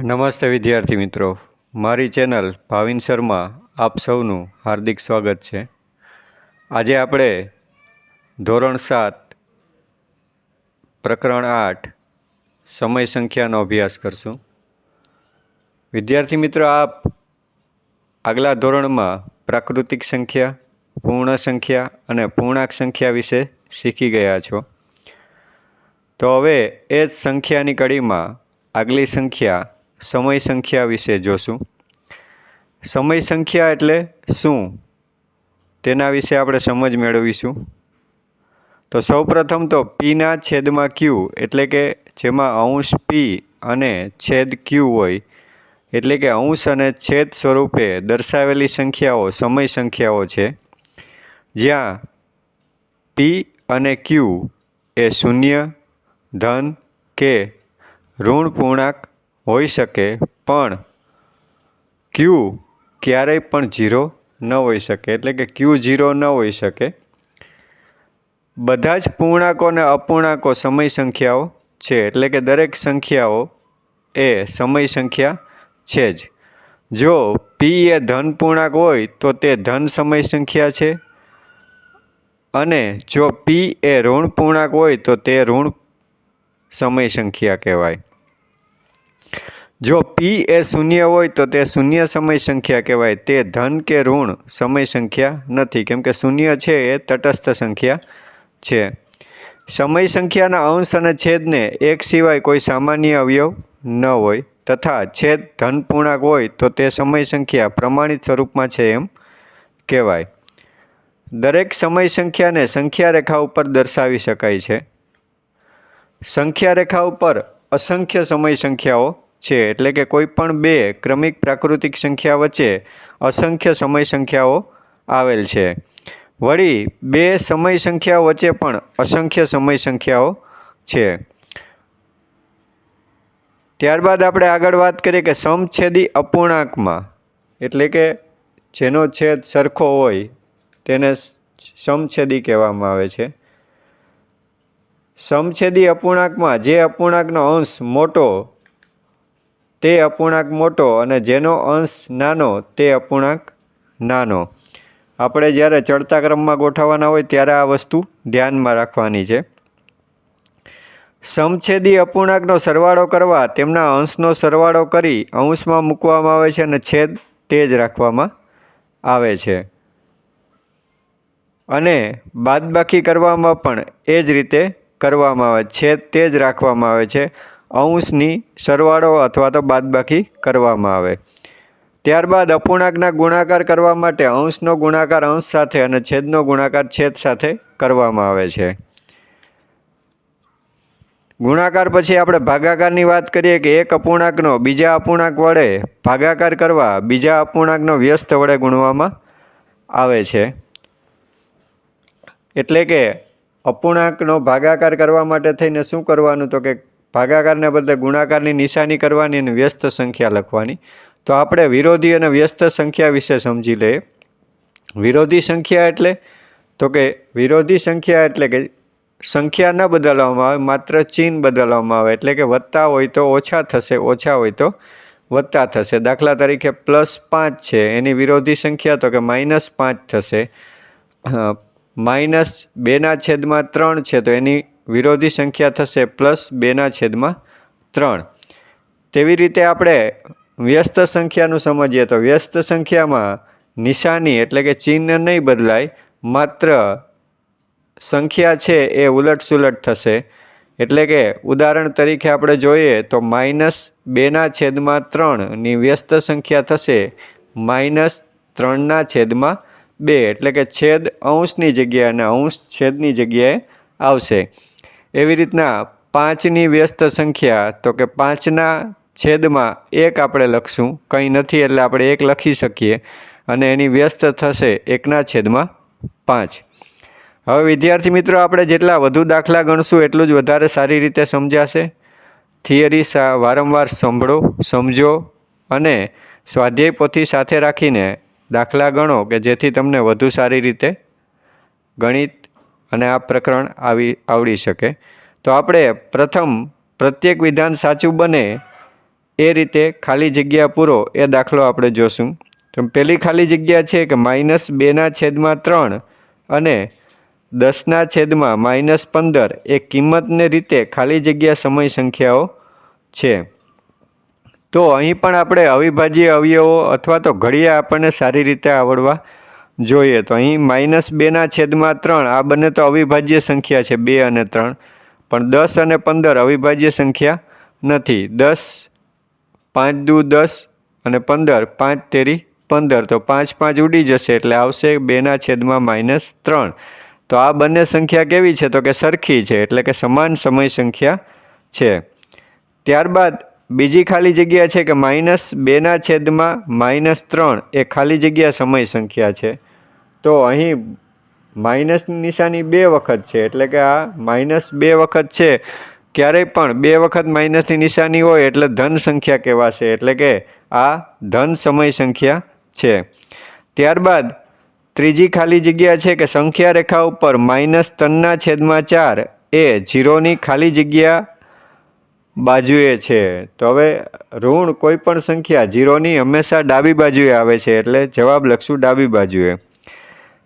નમસ્તે વિદ્યાર્થી મિત્રો, મારી ચેનલ ભાવિન શર્મા આપ સૌનું હાર્દિક સ્વાગત છે। આજે આપણે ધોરણ 7 પ્રકરણ 8 સમય સંખ્યાનો અભ્યાસ કરશું। વિદ્યાર્થી મિત્રો, આપ આગલા ધોરણમાં પ્રાકૃતિક સંખ્યા, પૂર્ણ સંખ્યા અને પૂર્ણાંક સંખ્યા વિશે શીખી ગયા છો। તો હવે એ જ સંખ્યાની કડીમાં આગલી સંખ્યા સમય સંખ્યા વિશે જોશું। સમય સંખ્યા એટલે શું તેના વિશે આપણે સમજ મેળવીશું। તો સૌપ્રથમ તો પીના છેદમાં ક્યુ એટલે કે જેમાં અંશ પી અને છેદ ક્યુ હોય, એટલે કે અંશ અને છેદ સ્વરૂપે દર્શાવેલી સંખ્યાઓ સમય સંખ્યાઓ છે, જ્યાં પી અને ક્યુ એ શૂન્ય, ધન કે ઋણ પૂર્ણાંક હોઈ શકે, પણ ક્યુ ક્યારેય પણ 0 ન હોઈ શકે, એટલે કે ક્યુ 0 ન હોઈ શકે। બધા જ પૂર્ણાંકો અને અપૂર્ણાંકો સમય સંખ્યાઓ છે, એટલે કે દરેક સંખ્યાઓ એ સમય સંખ્યા છે જ। જો પી એ ધન પૂર્ણાંક હોય તો તે ધન સમય સંખ્યા છે, અને જો પી એ ઋણ પૂર્ણાંક હોય તો તે ઋણ સમય સંખ્યા કહેવાય। જો પી એ શૂન્ય હોય તો તે શૂન્ય સમય સંખ્યા કહેવાય। તે ધન કે ઋણ સમય સંખ્યા નથી, કેમ કે શૂન્ય છે એ તટસ્થ સંખ્યા છે। સમય સંખ્યાના અંશ અને છેદને એક સિવાય કોઈ સામાન્ય અવયવ ન હોય, તથા છેદ ધન પૂર્ણાંક હોય તો તે સમય સંખ્યા પ્રમાણિત સ્વરૂપમાં છે એમ કહેવાય। દરેક સમય સંખ્યાને સંખ્યા રેખા ઉપર દર્શાવી શકાય છે। સંખ્યા રેખા ઉપર અસંખ્ય સમય સંખ્યાઓ છે, એટલે કે કોઈ પણ બે ક્રમિક પ્રાકૃતિક સંખ્યા વચ્ચે અસંખ્ય સમય સંખ્યાઓ આવેલ છે। વળી બે સમય સંખ્યાઓ વચ્ચે પણ અસંખ્ય સમય સંખ્યાઓ છે। ત્યારબાદ આપણે આગળ વાત કરીએ કે સમછેદી અપૂર્ણાંકમાં, એટલે કે જેનો છેદ સરખો હોય તેને સમછેદી કહેવામાં આવે છે। સમછેદી અપૂર્ણાંકમાં જે અપૂર્ણાંકનો અંશ મોટો તે અપૂર્ણાંક મોટો, અને જેનો અંશ નાનો તે અપૂર્ણાંક નાનો। આપણે જ્યારે ચડતા ક્રમમાં ગોઠવવાના હોય ત્યારે આ વસ્તુ ધ્યાનમાં રાખવાની છે। સમછેદી અપૂર્ણાંકનો સરવાળો કરવા તેમના અંશનો સરવાળો કરી અંશમાં મૂકવામાં આવે છે, અને છેદ તે જ રાખવામાં આવે છે। અને બાદબાકી કરવામાં પણ એ જ રીતે કરવામાં આવે, છેદ તે જ રાખવામાં આવે છે। અંશની સરવાળો અથવા તો બાદબાકી કરવામાં આવે। ત્યારબાદ અપૂર્ણાંકના ગુણાકાર કરવા માટે અંશનો ગુણાકાર અંશ સાથે અને છેદનો ગુણાકાર છેદ સાથે કરવામાં આવે છે। ગુણાકાર પછી આપણે ભાગાકારની વાત કરીએ કે એક અપૂર્ણાંકનો બીજા અપૂર્ણાંક વડે ભાગાકાર કરવા બીજા અપૂર્ણાંકનો વ્યસ્ત વડે ગુણવામાં આવે છે। એટલે કે અપૂર્ણાંકનો ભાગાકાર કરવા માટે થઈને શું કરવાનું, તો કે ભાગાકારને બદલે ગુણાકારની નિશાની કરવાની અને વ્યસ્ત સંખ્યા લખવાની। તો આપણે વિરોધી અને વ્યસ્ત સંખ્યા વિશે સમજી લઈએ। વિરોધી સંખ્યા એટલે તો કે વિરોધી સંખ્યા એટલે કે સંખ્યા ન બદલવામાં આવે, માત્ર ચિહ્ન બદલવામાં આવે, એટલે કે વત્તા હોય તો ઓછા થશે, ઓછા હોય તો વત્તા થશે। દાખલા તરીકે +5 છે, એની વિરોધી સંખ્યા તો કે -5 થશે। -2/3 છે તો એની વિરોધી સંખ્યા થશે +2/3। તેવી રીતે આપણે વ્યસ્ત સંખ્યાનું સમજીએ તો વ્યસ્ત સંખ્યામાં નિશાની એટલે કે ચિહ્ન નહીં બદલાય, માત્ર સંખ્યા છે એ ઉલટસુલટ થશે। એટલે કે ઉદાહરણ તરીકે આપણે જોઈએ તો -2/3 ની વ્યસ્ત સંખ્યા થશે -3/2, એટલે કે છેદ અંશની જગ્યાએ અને અંશ છેદની જગ્યાએ આવશે। એવી રીતના 5ની વ્યસ્ત સંખ્યા તો કે 5/1 આપણે લખશું, કંઈ નથી એટલે આપણે 1 લખી શકીએ, અને એની વ્યસ્ત થશે 1/5। હવે વિદ્યાર્થી મિત્રો, આપણે જેટલા વધુ દાખલા ગણશું એટલું જ વધારે સારી રીતે સમજાશે। થિયરી વારંવાર સાંભળો, સમજો અને સ્વાધ્યાય પોથી સાથે રાખીને દાખલા ગણો, કે જેથી તમને વધુ સારી રીતે ગણિત અને આ પ્રકરણ આવડી શકે। તો આપણે પ્રથમ પ્રત્યેક વિધાન સાચું બને એ રીતે ખાલી જગ્યા પૂરો એ દાખલો આપણે જોશું. તો પહેલી ખાલી જગ્યા છે કે -2/3 અને 10/-15 એ કિંમતને રીતે ખાલી જગ્યા સમય સંખ્યાઓ છે. તો અહીં પણ આપણે અવિભાજ્ય અવયવો અથવા તો ઘડિયા આપણને સારી રીતે આવડવા જોઈએ. તો અહીં -2/3 આ બંને તો અવિભાજ્ય સંખ્યા છે, 2 અને 3, પણ 10 અને 15 અવિભાજ્ય સંખ્યા નથી. 10 5 દુ 10 અને 15 5 તેરી 15, તો 5 5 ઉડી જશે એટલે આવશે 2/-3. તો આ બંને સંખ્યા કેવી છે? તો કે સરખી છે, એટલે કે સમાન સમય સંખ્યા છે. ત્યારબાદ બીજી ખાલી જગ્યા છે કે -2/-3 એ ખાલી જગ્યા સમય સંખ્યા છે. તો અહીં માઇનસની નિશાની 2 વખત છે, એટલે કે આ -2 વખત છે. ક્યારેય પણ 2 વખત માઇનસની નિશાની હોય એટલે ધન સંખ્યા કહેવાશે, એટલે કે આ ધન સમય સંખ્યા છે. ત્યારબાદ ત્રીજી ખાલી જગ્યા છે કે સંખ્યા રેખા ઉપર -3/4 એ 0ની ખાલી જગ્યા બાજુએ છે. તો હવે ઋણ કોઈ પણ સંખ્યા 0ની હંમેશા ડાબી બાજુએ આવે છે, એટલે જવાબ લખશું ડાબી બાજુએ.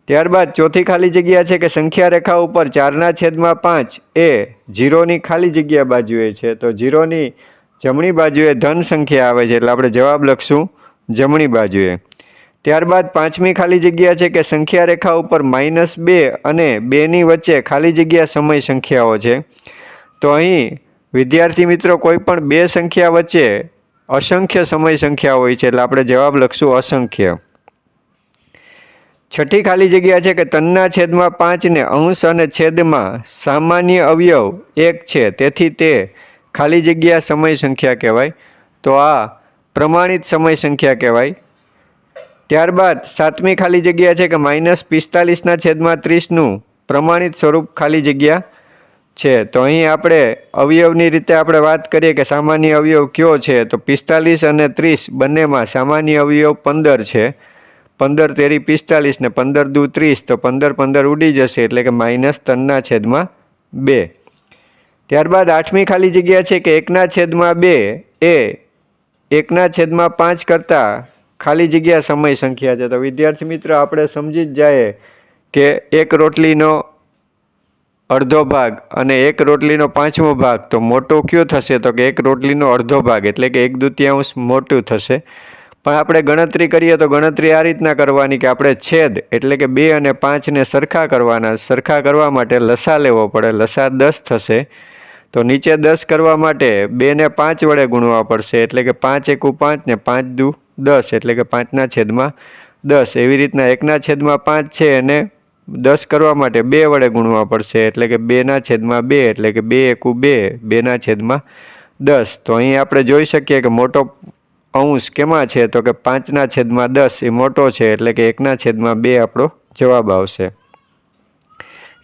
ત્યારબાદ ચોથી ખાલી જગ્યા છે કે સંખ્યા રેખા ઉપર 4/5 એ 0ની ખાલી જગ્યા બાજુએ છે. તો 0ની જમણી બાજુએ ધન સંખ્યા આવે છે, એટલે આપણે જવાબ લખશું જમણી બાજુએ. ત્યારબાદ પાંચમી ખાલી જગ્યા છે કે સંખ્યા રેખા ઉપર -2 અને 2ની વચ્ચે ખાલી જગ્યા સમય સંખ્યાઓ છે. તો અહીં વિદ્યાર્થી મિત્રો કોઈ પણ બે સંખ્યા વચ્ચે અસંખ્ય સમય સંખ્યા હોય છે, એટલે આપણે જવાબ લખશું અસંખ્ય. છઠ્ઠી ખાલી જગ્યા છે કે 3/5 ને અંશ અને છેદમાં સામાન્ય અવયવ 1 છે, તેથી તે ખાલી જગ્યા સમય સંખ્યા કહેવાય. તો આ પ્રમાણિત સમય સંખ્યા કહેવાય. ત્યારબાદ સાતમી ખાલી જગ્યા છે કે -45/30નું પ્રમાણિત સ્વરૂપ ખાલી જગ્યા છે. તો અહીં આપણે અવયવની રીતે આપણે વાત કરીએ કે સામાન્ય અવયવ કયો છે, તો 45 અને 30 બંનેમાં સામાન્ય અવયવ 15 છે. 15 તેરી 45 ને 15 દુ 30, તો 15 15 ઉડી જશે, એટલે કે -3/2. ત્યારબાદ આઠમી ખાલી જગ્યા છે કે 1/2 એ 1/5 કરતાં ખાલી જગ્યા સમય સંખ્યા છે. તો વિદ્યાર્થી મિત્રો આપણે સમજી જ જાય કે એક રોટલીનો અડધો ભાગ અને એક રોટલીનો 5મો ભાગ, તો મોટો કયો થશે? તો કે એક રોટલીનો અડધો ભાગ, એટલે કે 1/2 મોટું થશે. પણ આપણે ગણતરી કરીએ તો ગણતરી આ રીતના કરવાની કે આપણે છેદ એટલે કે 2 અને 5ને સરખા કરવાના. સરખા કરવા માટે લસા લેવો પડે, લસા 10 થશે. તો નીચે 10 કરવા માટે 2 ને 5 વડે ગુણવા પડશે, એટલે કે 5 એકુ 5 ને 5 દુ 10, એટલે કે 5/10. એવી રીતના 1/5 છે એને 10 કરવા માટે 2 વડે ગુણવા પડશે, એટલે કે 2/2, એટલે કે 2 એકુ 2, 2/10. તો અહીં આપણે જોઈ શકીએ કે મોટો અંશ કેમાં છે? તો કે 5/10 એ મોટો છે, એટલે કે 1/2 આપણો જવાબ આવશે,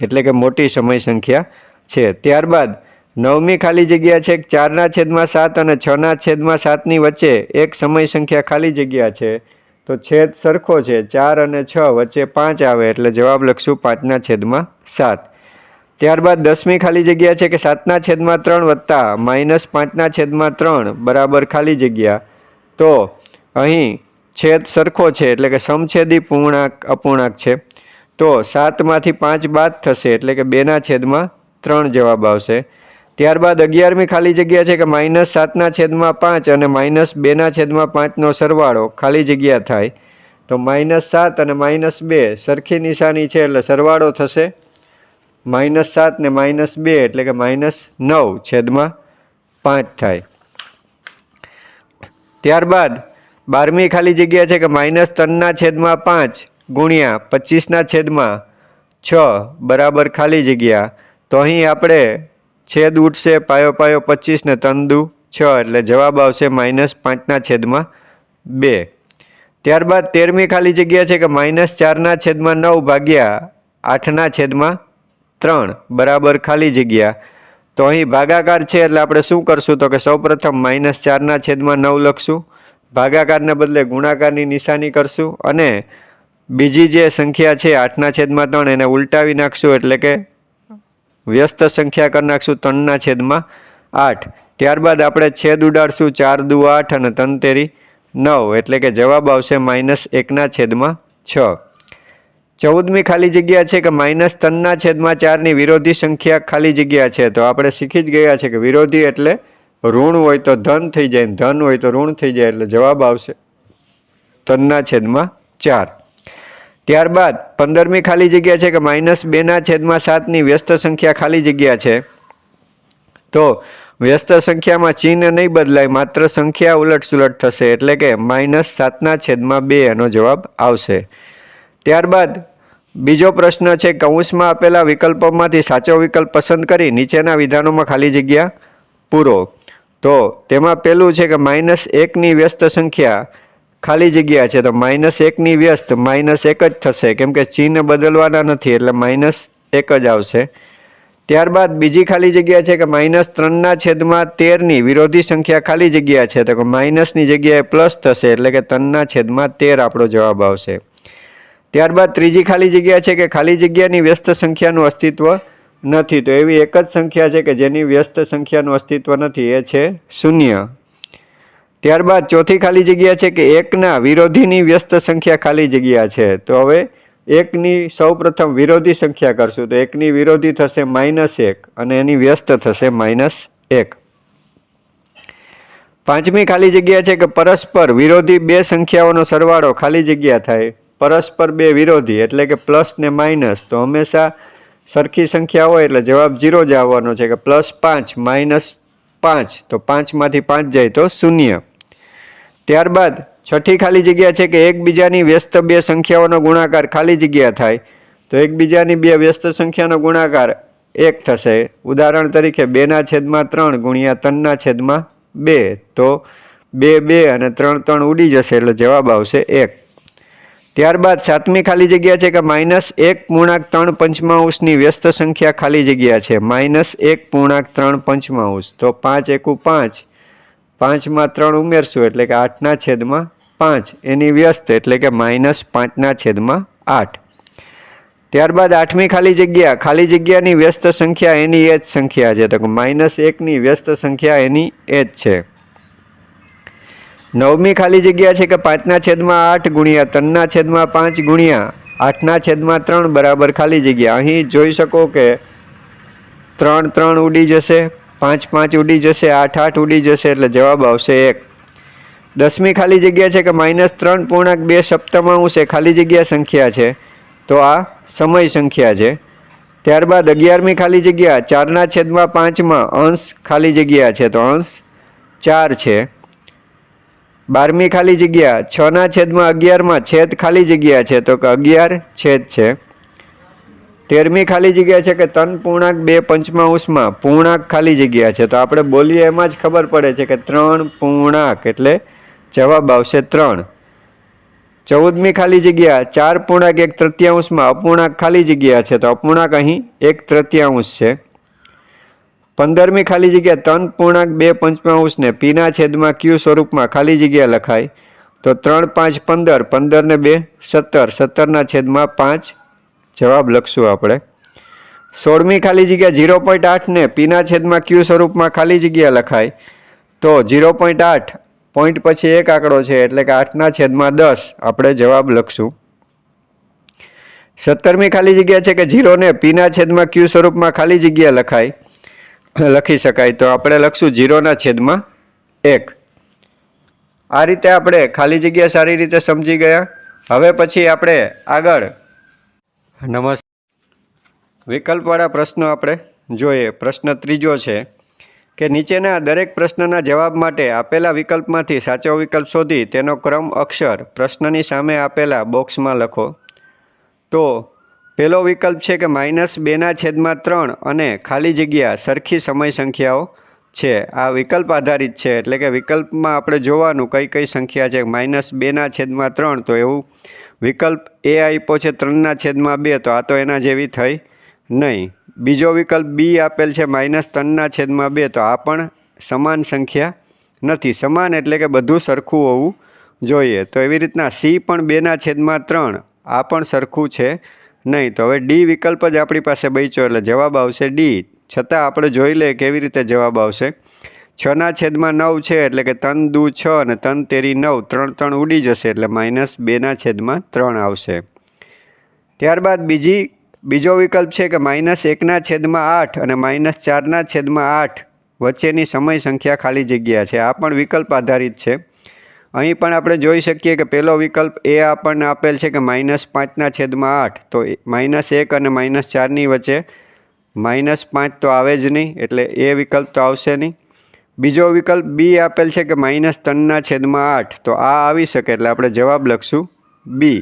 એટલે કે મોટી સમય સંખ્યા છે. ત્યારબાદ નવમી ખાલી જગ્યા છે 4/7 અને 6/7ની વચ્ચે એક સમય સંખ્યા ખાલી જગ્યા છે. તો છેદ સરખો છે, 4 અને 6 વચ્ચે 5 આવે, એટલે જવાબ લખશું 5/7. ત્યારબાદ 10મી ખાલી જગ્યા છે કે 7/3 વત્તા -5/3 બરાબર ખાલી જગ્યા. તો અહીં છેદ સરખો છે, એટલે કે સમછેદી પૂર્ણાંક અપૂર્ણાંક છે. તો 7માંથી 5 બાદ થશે, એટલે કે 2/3 જવાબ આવશે. ત્યારબાદ 11મી ખાલી જગ્યા છે કે -7/5 અને -2/5નો સરવાળો ખાલી જગ્યા થાય. તો -7 અને -2 સરખી નિશાની છે, એટલે સરવાળો થશે -7 ને -2, એટલે કે -9/5 થાય. ત્યારબાદ 12મી ખાલી જગ્યા છે કે -3/5 ગુણ્યા 25/6 બરાબર ખાલી જગ્યા. તો અહીં આપણે છેદ ઉઠશે, પાયો 25 ને 3 દુ 6, એટલે જવાબ આવશે -5/2. ત્યારબાદ 13મી ખાલી જગ્યા છે કે -4/9 ભાગ્યા 8/3 બરાબર ખાલી જગ્યા. તો અહીં ભાગાકાર છે, એટલે આપણે શું કરશું? તો કે સૌપ્રથમ -4/9 લખશું, ભાગાકારને બદલે ગુણાકારની નિશાની કરશું, અને બીજી જે સંખ્યા છે 8/3 એને ઉલટાવી નાખશું, એટલે કે વ્યસ્ત સંખ્યા કરી નાખશું 3/8. ત્યારબાદ આપણે છેદ ઉડાડશું, 4 દુ 8 અને 3 તેરી 9, એટલે કે જવાબ આવશે -1/6. 14મી ખાલી જગ્યા છે કે -3/4 વિરોધી સંખ્યા ખાલી જગ્યા છે. તો આપણે શીખી જ ગયા છે કે વિરોધી એટલે ઋણ હોય તો ધન થઈ જાય, ધન હોય તો ઋણ થઈ જાય, એટલે જવાબ આવશે 3/4. ત્યારબાદ 15મી ખાલી જગ્યા છે કે -2/7 વ્યસ્ત સંખ્યા ખાલી જગ્યા છે. તો વ્યસ્ત સંખ્યામાં ચિહ્ન નહીં બદલાય, માત્ર સંખ્યા ઉલટસુલટ થશે, એટલે કે -7/2 એનો જવાબ આવશે. ત્યારબાદ બીજો પ્રશ્ન છે, કૌંસમાં આપેલા વિકલ્પોમાંથી સાચો વિકલ્પ પસંદ કરી નીચેના વિધાનોમાં ખાલી જગ્યા પૂરો. તો તેમાં પહેલું છે કે -1 વ્યસ્ત સંખ્યા ખાલી જગ્યા છે. તો -1 વ્યસ્ત -1 જ થશે, કેમ કે ચિહ્ન બદલવાના નથી, એટલે -1 જ આવશે. ત્યારબાદ બીજી ખાલી જગ્યા છે કે -3/13 વિરોધી સંખ્યા ખાલી જગ્યા છે. તો માઇનસની જગ્યાએ પ્લસ થશે, એટલે કે 3/13 આપણો જવાબ આવશે. ત્યારબાદ ત્રીજી ખાલી જગ્યા છે કે ખાલી જગ્યાની વ્યસ્ત સંખ્યાનું અસ્તિત્વ નથી. તો એવી એક જ સંખ્યા છે કે જેની વ્યસ્ત સંખ્યાનું અસ્તિત્વ નથી, એ છે 0. ત્યારબાદ ચોથી ખાલી જગ્યા છે કે 1ના વિરોધીની વ્યસ્ત સંખ્યા ખાલી જગ્યા છે. તો હવે 1ની સૌ પ્રથમ વિરોધી સંખ્યા કરશું. તો 1ની વિરોધી થશે -1 અને એની વ્યસ્ત થશે -1. પાંચમી ખાલી જગ્યા છે કે પરસ્પર વિરોધી બે સંખ્યાઓનો સરવાળો ખાલી જગ્યા થાય. પરસ્પર બે વિરોધી એટલે કે પ્લસ ને માઇનસ, તો હંમેશા સરખી સંખ્યા હોય એટલે જવાબ 0 જ આવવાનો છે, કે +5 -5, તો 5માંથી 5 જાય તો 0. ત્યારબાદ છઠ્ઠી ખાલી જગ્યા છે કે એકબીજાની વ્યસ્ત બે સંખ્યાઓનો ગુણાકાર ખાલી જગ્યા થાય. તો એકબીજાની બે વ્યસ્ત સંખ્યાનો ગુણાકાર 1 થશે. ઉદાહરણ તરીકે 2/3 ગુણ્યા 3/2, તો 2 2 અને 3 3 ઉડી જશે, એટલે જવાબ આવશે 1. ત્યારબાદ સાતમી ખાલી જગ્યા છે કે -1.3 વ્યસ્ત સંખ્યા ખાલી જગ્યા છે. -1.3, તો 5 × 5, 5માં 3 ઉમેરશું એટલે કે 8/5 એની વ્યસ્ત, એટલે કે -5/8. ત્યારબાદ આઠમી ખાલી જગ્યાની વ્યસ્ત સંખ્યા એની એ જ સંખ્યા છે. તો -1ની વ્યસ્ત સંખ્યા એની એ જ છે. નવમી ખાલી જગ્યા છે કે 5/8 ગુણ્યા 3/5 ગુણ્યા 8/3 બરાબર ખાલી જગ્યા. અહીં જોઈ શકો કે 3 3 ઉડી જશે, 5 5 ઉડી જશે, 8 8 ઉડી જશે, એટલે જવાબ આવશે 1. દસમી ખાલી જગ્યા છે કે -3.2 એ ખાલી જગ્યા સંખ્યા છે. તો આ સમય સંખ્યા છે. ત્યારબાદ 11મી ખાલી જગ્યા 4/5 અંશ ખાલી જગ્યા છે. તો અંશ 4 છે. 12મી ખાલી જગ્યા 6/11 છેદ ખાલી જગ્યા છે. તો કે 11 છેદ છે. 13મી ખાલી જગ્યા છે કે 3.2 પૂર્ણાંક ખાલી જગ્યા છે. તો આપણે બોલીએ એમાં જ ખબર પડે છે કે 3 પૂર્ણાંક, એટલે જવાબ આવશે 3. 14મી ખાલી જગ્યા 4.1 અપૂર્ણાંક ખાલી જગ્યા છે. તો અપૂર્ણાંક અહીં 1/3 છે. 15મી ખાલી જગ્યા 3.2 ને પીના છેદમાં ક્યુ સ્વરૂપમાં ખાલી જગ્યા લખાય. તો 3 5 15, 15 ને 2 17, 17/5 જવાબ લખશું આપણે. 16મી ખાલી જગ્યા 0.8 ને પીના છેદમાં ક્યુ સ્વરૂપમાં ખાલી જગ્યા લખાય. તો 0.8 પોઈન્ટ પછી એક આંકડો છે, એટલે કે 8/10 આપણે જવાબ લખશું. 17મી ખાલી જગ્યા છે કે 0 ને પીના છેદમાં ક્યુ સ્વરૂપમાં ખાલી જગ્યા લખી શકાય. તો આપણે લખશું 0/1. આ રીતે આપણે ખાલી જગ્યા સારી રીતે સમજી ગયા. હવે પછી આપણે આગળ વિકલ્પવાળા પ્રશ્નો આપણે જોઈએ. પ્રશ્ન ત્રીજો છે કે નીચેના દરેક પ્રશ્નના જવાબ માટે આપેલા વિકલ્પમાંથી સાચો વિકલ્પ શોધી તેનો ક્રમ અક્ષર પ્રશ્નની સામે આપેલા બોક્સમાં લખો. તો પહેલો વિકલ્પ છે કે -2/3 અને ખાલી જગ્યા સરખી સમય સંખ્યાઓ છે. આ વિકલ્પ આધારિત છે, એટલે કે વિકલ્પમાં આપણે જોવાનું કઈ કઈ સંખ્યા છે. -2/3, તો એવું વિકલ્પ એ આપ્યો છે 3/2, તો આ તો એના જેવી થઈ નહીં. બીજો વિકલ્પ બી આપેલ છે -3/2, તો આ પણ સમાન સંખ્યા નથી. સમાન એટલે કે બધું સરખું હોવું જોઈએ. તો એવી રીતના સી પણ 2/3, આ પણ સરખું છે નહીં. તો હવે ડી વિકલ્પ જ આપણી પાસે બચ્યો, એટલે જવાબ આવશે ડી. છતાં આપણે જોઈ લઈએ કેવી રીતે જવાબ આવશે. 6/9 છે એટલે કે 3 દુ 6 અને 3 તેરી 9, 3 3 ઉડી જશે એટલે -2/3 આવશે। ત્યારબાદ બીજો વિકલ્પ છે કે -1/8 અને -4/8 વચ્ચેની સમય સંખ્યા ખાલી જગ્યા છે। આ પણ વિકલ્પ આધારિત છે। અહીં પણ આપણે જોઈ શકીએ કે પહેલો વિકલ્પ એ આપણને આપેલ છે કે -5/8, તો -1 અને -4ની વચ્ચે -5 તો આવે જ નહીં એટલે એ વિકલ્પ તો આવશે નહીં। બીજો વિકલ્પ બી આપેલ છે કે -3/8, તો આ આવી શકે એટલે આપણે જવાબ લખશું બી,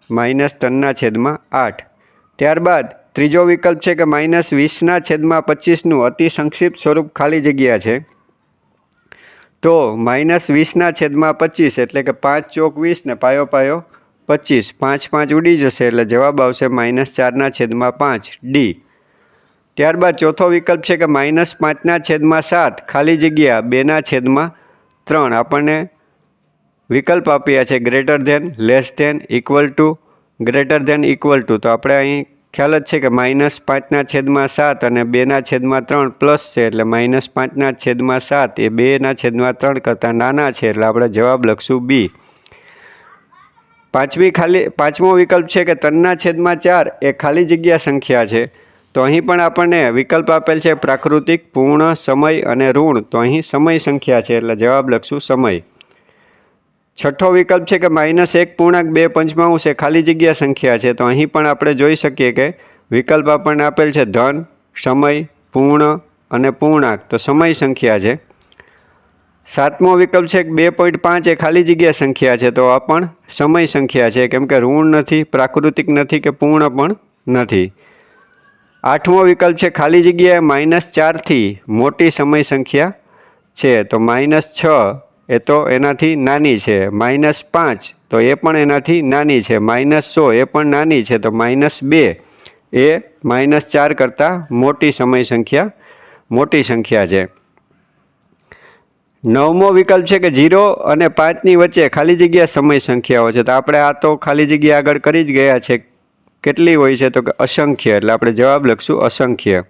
-3/8। ત્યારબાદ ત્રીજો વિકલ્પ છે કે -20/25નું અતિ સંક્ષિપ્ત સ્વરૂપ ખાલી જગ્યા છે। તો -20/25 એટલે કે 5 ચોક 20 ને પાયો 25, 5 5 ઉડી જશે એટલે જવાબ આવશે -4/5 ડી। ત્યારબાદ ચોથો વિકલ્પ છે કે -5/7 ખાલી જગ્યા 2/3 આપણને વિકલ્પ આપ્યા છે greater than, less than, equal to, greater than, equal to. તો આપણે અહીં ખ્યાલ જ છે કે -5/7 અને 2/3 પ્લસ છે એટલે -5/7 એ 2/3 કરતાં નાના છે એટલે આપણે જવાબ લખશું બી। પાંચમો વિકલ્પ છે કે 3/4 એ ખાલી જગ્યા સંખ્યા છે। તો અહીં પણ આપણને વિકલ્પ આપેલ છે પ્રાકૃતિક, પૂર્ણ, સમય અને ઋણ, તો અહીં સમય સંખ્યા છે એટલે જવાબ લખશું સમય। છઠ્ઠો વિકલ્પ છે કે -1.2 એ ખાલી જગ્યા સંખ્યા છે। તો અહીં પણ આપણે જોઈ શકીએ કે વિકલ્પ આપણને આપેલ છે ધન, સમય, પૂર્ણ અને પૂર્ણાંક, તો સમય સંખ્યા છે। સાતમો વિકલ્પ છે કે 2.5 એ ખાલી જગ્યા સંખ્યા છે। તો આ પણ સમય સંખ્યા છે કેમ કે ઋણ નથી, પ્રાકૃતિક નથી કે પૂર્ણ પણ નથી। આઠમો વિકલ્પ છે ખાલી જગ્યાએ -4થી મોટી સમય સંખ્યા છે। તો -6 એ તો એનાથી નાની છે, -5 તો એ પણ એનાથી નાની છે, -100 એ પણ નાની છે, તો -2 એ -4 કરતાં મોટી સમય સંખ્યા છે। નવમો વિકલ્પ છે કે 0 અને 5ની વચ્ચે ખાલી જગ્યા સમય સંખ્યાઓ છે। તો આપણે આ તો ખાલી જગ્યા આગળ કરી જ ગયા છે, કેટલી હોય છે તો કે અસંખ્ય, એટલે આપણે જવાબ લખશું અસંખ્ય।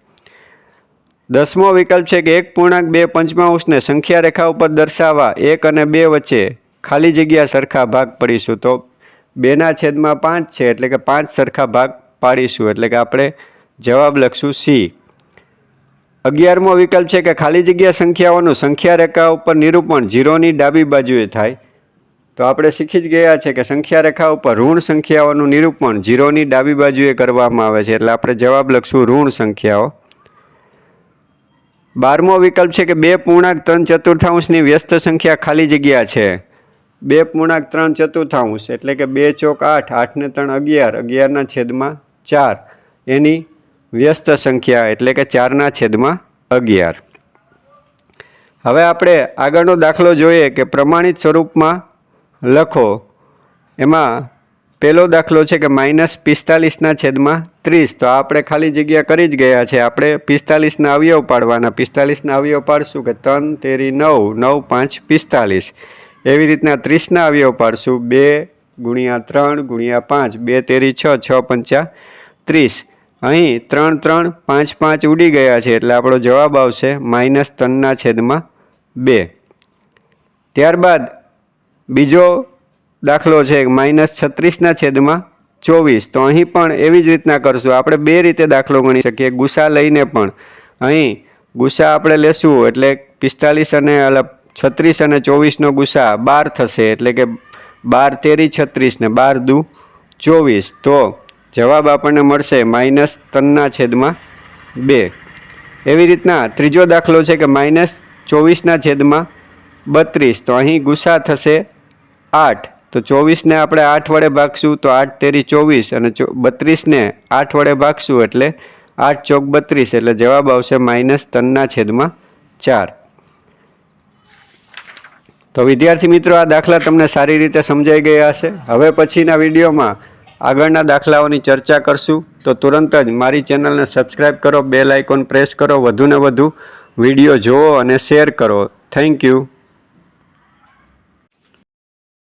10મો વિકલ્પ છે કે 1.2 ને સંખ્યા રેખા ઉપર દર્શાવવા 1 અને 2 વચ્ચે ખાલી જગ્યા સરખા ભાગ પાડીશું। તો 2/5 છે એટલે કે 5 સરખા ભાગ પાડીશું એટલે કે આપણે જવાબ લખશું સી। 11મો વિકલ્પ છે કે ખાલી જગ્યા સંખ્યાઓનું સંખ્યા રેખા ઉપર નિરૂપણ 0ની ડાબી બાજુએ થાય। તો આપણે શીખી જ ગયા છે કે સંખ્યા રેખા ઉપર ઋણ સંખ્યાઓનું નિરૂપણ 0ની ડાબી બાજુએ કરવામાં આવે છે એટલે આપણે જવાબ લખશું ઋણ સંખ્યાઓ। 12મો વિકલ્પ છે કે 2.3/4ની વ્યસ્ત સંખ્યા ખાલી જગ્યા છે। 2.3/4 એટલે કે 2 ચોક 8, 8 ને 3 11, 11/4 એની વ્યસ્ત સંખ્યા એટલે કે 4/11। હવે આપણે આગળનો દાખલો જોઈએ કે પ્રમાણિત સ્વરૂપમાં લખો। એમાં પહેલો દાખલો છે કે -45/30, તો આપણે ખાલી જગ્યા કરી જ ગયા છે। આપણે 45ના અવયવ પાડવાના, 45ના અવયવ પાડશું કે 3 તેરી 9, 9 5 45। એવી રીતના 30ના અવયવ પાડશું 2 × 3 × 5, 2 તેરી 6, 6 5 30। અહીં 3 3 5 5 ઉડી ગયા છે એટલે આપણો જવાબ આવશે -3/2। ત્યારબાદ બીજો દાખલો છે -36/24, તો અહીં પણ એવી જ રીતના કરશું। આપણે બે રીતે દાખલો ગણી શકીએ, ગુસા લઈને પણ। અહીં ગુસા આપણે લેશું એટલે 45 અને 36 અને 24નો ગુસા 12 થશે એટલે કે 12 તેરી 36 ને 12 દુ 24, તો જવાબ આપણને મળશે -3/2। એવી રીતના ત્રીજો દાખલો છે કે -24/32, તો અહીં ગુસા થશે 8, તો 24ને આપણે 8 વડે ભાગશું તો 8 તેરી 24 અને 32ને 8 વડે ભાગશું એટલે 8 ચોક 32 એટલે જવાબ આવશે -3/4। તો વિદ્યાર્થી મિત્રો, આ દાખલા તમને સારી રીતે સમજાઈ ગયા હશે। હવે પછીના વિડીયોમાં આગળના દાખલાઓની ચર્ચા કરશું। તો તુરંત જ મારી ચેનલને સબસ્ક્રાઈબ કરો, બેલ આઇકોન પ્રેસ કરો, વધુને વધુ વિડીયો જુઓ અને શેર કરો। Thank you.